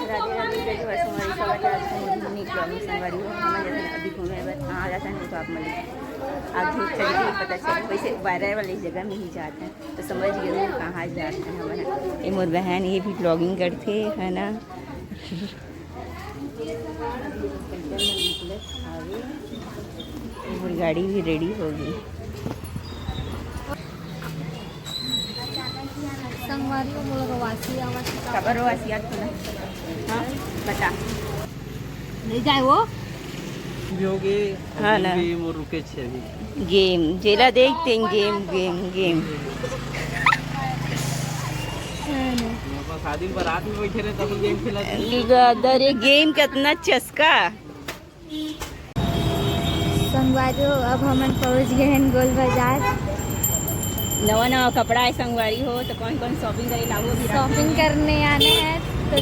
राधे राधे जय जवाहर संगवारी सवारी आज मोदी ब्लॉगिंग संगवारी हो हमारे जैसे अभी घूमे बस आ जाता है तो आप मिले आगे चल के पता चले वैसे वायरल वाली जगह में ही जाते हैं तो समझ गए कहाँ जाते हैं हमारा ये मोर बहन ये भी ब्लॉगिंग करते है ना। मोर गाड़ी भी रेडी हो गई। संगवारी को बोलो रवासी आवाज खबर रवासी याद तो ना हाँ बता नहीं जाए वो होगे हाँ ना मोर रुके छे अभी गेम जेला देखते हैं गेम गेम गेम शादी बारात में बैठे रहे तब गेम खेला अरे गेम कितना चस्का। संगवारी हो अब हम पहुंच गए हैं गोल बाजार। नवा नवा कपड़ा है संगवारी हो तो कौन कौन शॉपिंग करे लाओ भी शॉपिंग करने आने हैं तो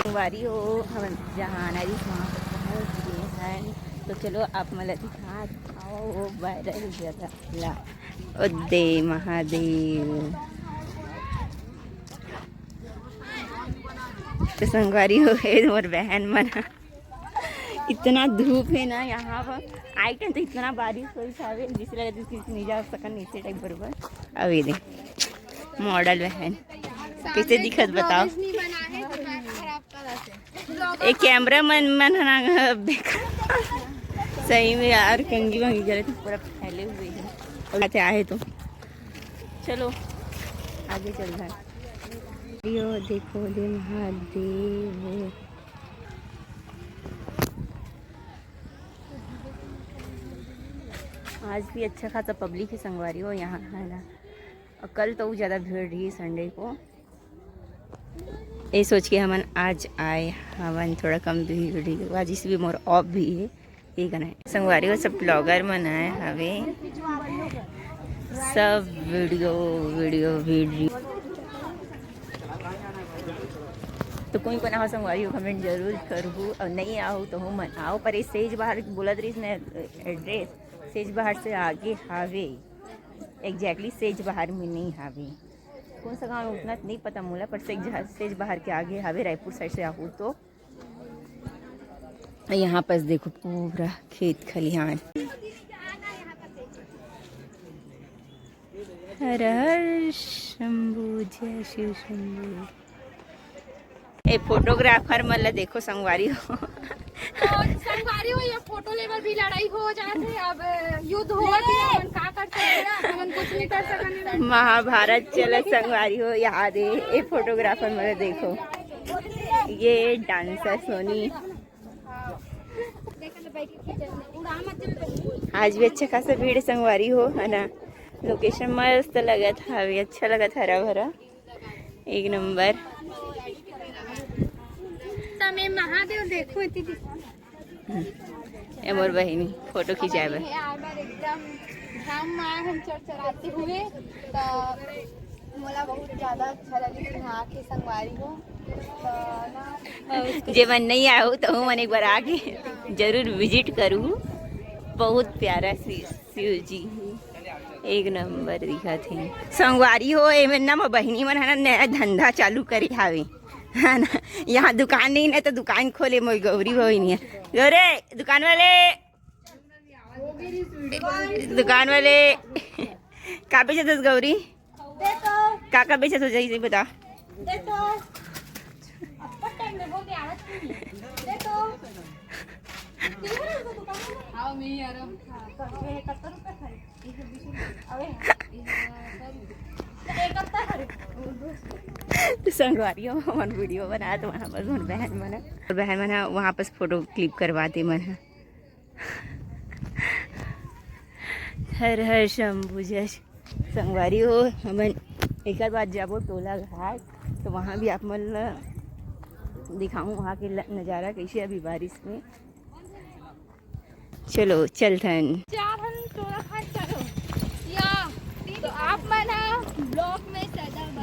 संगवारी हो हम जहाँ आना वहाँ पहुँच गए हैं तो चलो आप मला दिखा आओ वायरल जगह ला उदे महादेव तो संगवारी हो है और बहन मना इतना धूप है ना यहाँ पर आई तो इतना बारिश हो सावे जिससे लगा जिसकी नहीं जा सकन नीचे टाइप बरोबर अब ये दे मॉडल बहन कैसे दिखत बताओ एक कैमरा मन ना देखा सही में यार कंगी वंगी करे तो पूरा फैले हुए हैं और आए तो चलो आगे चल रहा है। देखो दे महादेव आज भी अच्छा खासा पब्लिक है संगवारी हो यहाँ है ना और कल तो ज़्यादा भीड़ रही संडे को ये सोच के हमन आज आए हमन थोड़ा कम भीड़ रही आज इस भी मोर ऑफ भी है ये करना है संगवारी को सब ब्लॉगर मन आए हवे सब वीडियो वीडियो वीडियो तो कोई बना हो संगवारी हो कमेंट जरूर करूँ और नहीं आओ तो हो मन आओ पर इस सेज बाहर बोलत रही इसने एड्रेस सेज बाहर से आगे हावे एग्जैक्टली सेज बाहर में नहीं हावे कौन सा गाँव उतना नहीं पता मोला पर सेज बाहर के आगे हावे रायपुर साइड से आहू तो यहाँ पर देखो पूरा खेत खलिहान हर हर शंभू जय शिव शंभू। ए फोटोग्राफर मतलब देखो संगवारी हो संगवारी हो ये फोटो लेवल भी लड़ाई हो जाते अब युद्ध हुआ अपन का कर सकते अपन कुछ नहीं कर सकते महाभारत चला संगवारी हो याद है ये फोटोग्राफर मतलब देखो ये डांसर सोनी आज भी अच्छा खासा भीड़ संगवारी हो है ना लोकेशन मस्त लगा था अभी अच्छा लगा था हरा भरा एक नंबर मैं महादेव देखो मोर बहिनी फोटो खिंचाए बा एकदम धाम में हम चढ़ाते हुए तो मोला बहुत ज्यादा अच्छा लगे यहाँ के संगवारी हो जे मन नहीं आओ तो मन एक बार आके जरूर विजिट करूँ बहुत प्यारा शिव जी एक नंबर दिखा थे संगवारी हो एमें ना बहिनी मन है ना नया धंधा चालू करे हावे है ना यहाँ दुकान नहीं ना तो दुकान खोले मोई गौरी भाई नहीं है गौरे दुकान वाले का बेचे दस गौरी का बेचे तो जैसे बता तो संगवारी हो मन वीडियो बना तो वहाँ पर बहन मना वहाँ पर फोटो क्लिप करवाते मन हर हर शंभू जय संगवारी हो हमन एक बार जाबो टोला घाट तो वहाँ भी आप मन दिखाऊँ वहाँ के नज़ारा कैसे अभी बारिश में चलो चलथन तो आप मना ब्लॉग में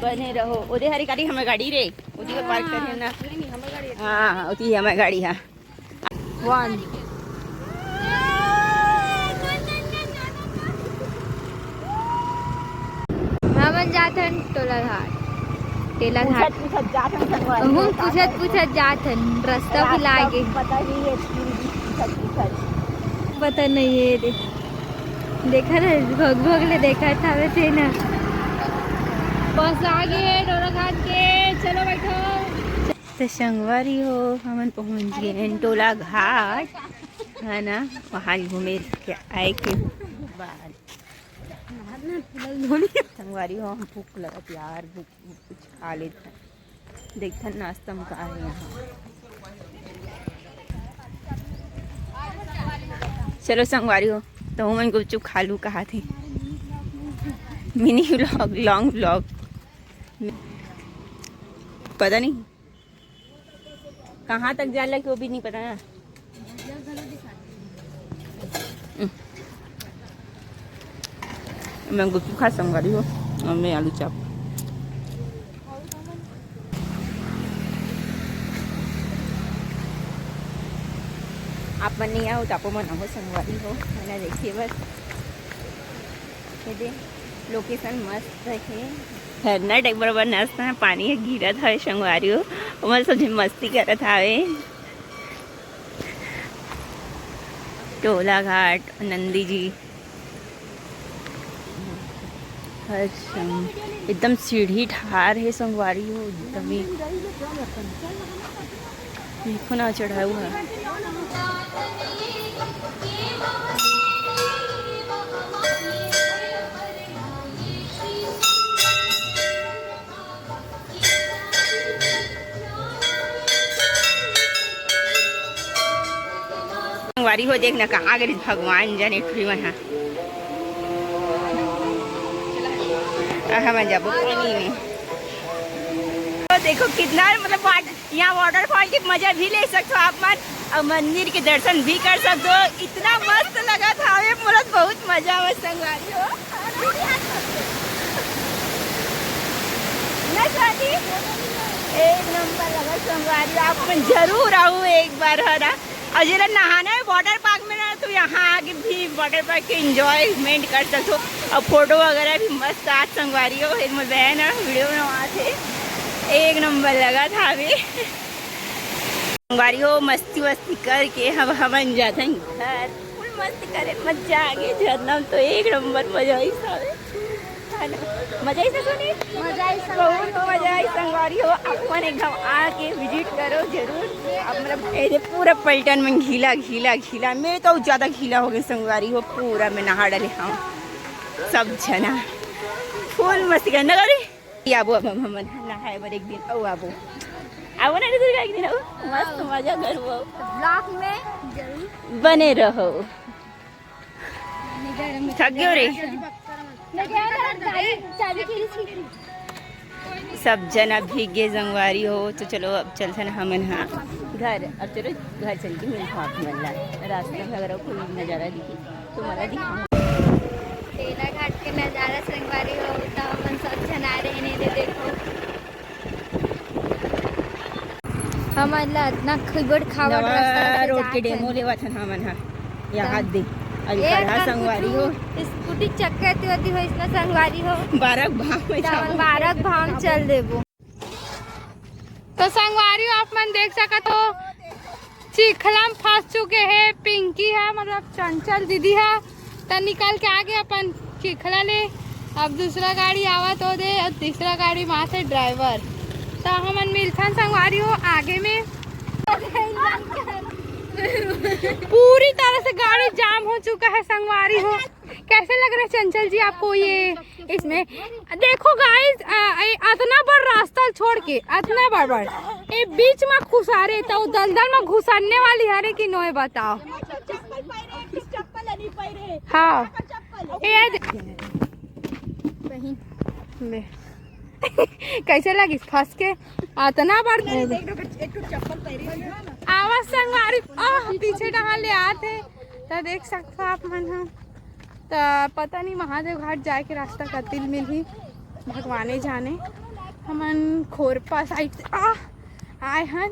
बने रहो ओदे हरी गाड़ी हमें गाड़ी रे उदी को पार्क करे ना हाँ उदी हमें गाड़ी हाँ वन हमन जाथन टोला घाट टेला घाट पूछत जात हम संगवारी हम पूछत जाथन रास्ता भुला गे पता नहीं है पूछत पता नहीं है देखा ना भग भग ले देखा था थे ना बस आगे टोला घाट के चलो बैठो। तो संगवारी हो हमन पहुंच गए हैं टोला घाट है ना, वहाँ घूमे के आए के बाद संगवारी हो हम भूख लगत यार, भूख कुछ खा लेते हैं, देखते हैं नाश्ता में का है यहाँ। चलो संगवारी हो तो हम गुपचुप खा लूँ कहा थे, मिनी व्लॉग लॉन्ग व्लॉग पता नहीं कहाँ तक जाला कि वो भी नहीं पता ना। मैं गुपचुप खा संगवारी हो और मैं आलू चाप। आप मन नहीं आओ तो आपको मन हो संगवारी हो है ना। देखिए बस ये दे लोकेशन मस्त है, झरना टाइप बराबर नाचता है, पानी है गिरा था संगवारी हो मैं सब मस्ती कर था। टोला घाट नंदी जी एकदम सीढ़ी ठार है संगवारी हो एकदम ही देखो ना चढ़ा हुआ है। संगवारी हो देखना कहाँ गए भगवान जाने फ्री वहाँ हम जाबो पानी में। तो देखो कितना मतलब यहाँ वाटरफॉल की मजा भी ले सकते हो आप मन, और मंदिर के दर्शन भी कर सकते हो। इतना मस्त लगा था हमें, मुरत बहुत मजा आवा संगवारी हो ना शादी एक नंबर लगा संगवारी। आप जरूर आओ एक बार है ना। और जरा नहाना है वाटर पार्क में ना तो यहाँ आके भी वाटर पार्क के इंजॉयमेंट कर सकते हो, और फोटो वगैरह भी मस्त आज संगवारी हो मैं बहन है वीडियो में वहाँ थे एक नंबर लगा था अभी। संगवारी हो मस्ती वस्ती करके हम जाते हैं घर, फुल मस्ती करे मजा आ गई झरना तो एक नंबर मजा आई सारे मजा ही सुनी बहुत मजा आई संगवारी हो। अपन एकदम आके विजिट करो जरूर। अब मतलब पूरा पलटन में घीला घीला घीला, मैं तो ज़्यादा घीला हो गई संगवारी हो, पूरा मैं नहा डाले हम सब जना फुल मस्ती करना करी। आबो अब हम नहाए बर एक दिन आओ आबो आओ ना एक दिन आओ मस्त मजा करो ब्लॉग में जरूर बने रहो। थक गयो रे सब जना भीगे संगवारी हो। तो चलो अब चलते ना हम यहाँ घर, अब चलो घर चल के मिल रास्ते में अगर कोई नज़ारा दिखे तो मला दिखा। टेला घाट के नज़ारा संगवारी हो तो अपन सब जना रहे ने देखो हम इतना खबर खावट रास्ता रोड के डेमो लेवा था हमन हा यहाँ देख संगवारी हो स्कूटी चक्कर होती हो इसमें संगवारी हो बारक भाव चल देबो। तो संगवारी हो आप मन देख सकत हो चिखला में फंस चुके हैं। पिंकी है मतलब चंचल दीदी है तो निकल के आगे अपन चिखला ले। अब दूसरा गाड़ी आवत हो दे और तीसरा गाड़ी वहाँ से ड्राइवर। तो हमन मिलथन संगवारी हो आगे में पूरी तरह से गाड़ी जाम हो चुका है संगवारी हो। कैसे लग रहा है चंचल जी आपको ये इसमें? देखो गाइस इतना बड़ रास्ता छोड़ के इतना बड़ ये बीच में घुसारे तो दलदल में घुसाने वाली है कि नोए बताओ। हाँ कैसे लगी फंस के इतना बड़ आवाज संगवारी पीछे डहा ले आते तो देख सकते हो आप मन हम। तो पता नहीं महादेव घाट जाए के रास्ता कतिल मिल ही भगवाने जाने। हमन खोरपा साइड से आए हन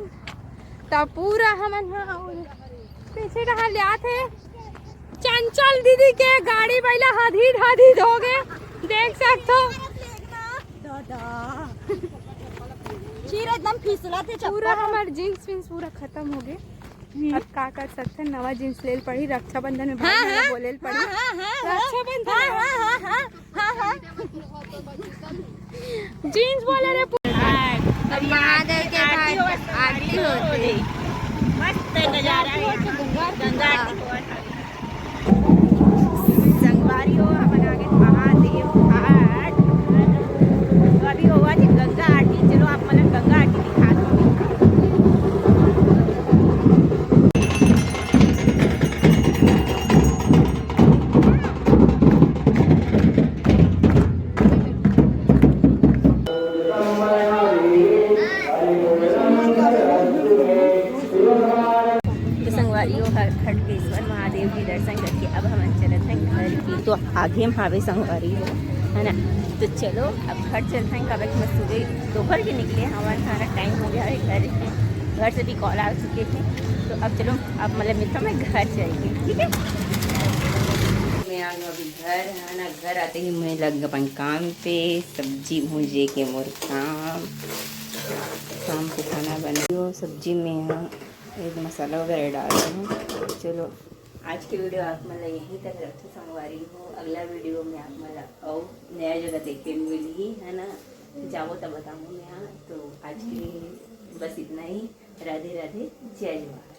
तो पूरा हमन पीछे डहा ले आते। चंचल दीदी के गाड़ी बैला हदीद हदीद हो गए देख सकते हो। चीर एकदम फिसला थे पूरा हमार जीन्स विन्स पूरा खत्म हो गए। अब का कर सकते हैं, नवा जीन्स लेल पड़ी, रक्षाबंधन में भाई वाला बोले पड़ी। रक्षाबंधन जीन्स बोले रे। अब महादेव के भाई आरती होती, मस्त नजारा है गंगा आरती। संगवारी हो अपन आगे महादेव घाट, तो अभी होगा जी गंगा आरती। चलो आप मतलब गंगा आरती दिखा दो। तो संगवारियों खड़केश्वर महादेव के दर्शन करके अब हम चलते हैं घर की। तो आगे में हावे संगवारी हो, है ना। तो चलो अब घर चलते हैं। कब मैं सुबह दोपहर के निकले, हमारा सारा टाइम हो गया है। घर से भी कॉल आ चुके थे। तो अब चलो अब मतलब मिलता मैं घर चलेंगे, ठीक है। मैं आ गया अभी घर, है ना। घर आते ही मैं लग गया अपन काम पे, सब्जी भूजे के मोर काम। शाम को खाना बनाओ, सब्जी में यहाँ एक मसाला वगैरह डाल रहे हैं। चलो आज की वीडियो आप मतलब यहीं तक रखते संगवारी हो। अगला वीडियो में आप मतलब और नया जगह देखते मिली, है ना। जाओ तब बताऊँगी मैं यहाँ। तो आज के लिए बस इतना ही। राधे राधे, जय जवाहर।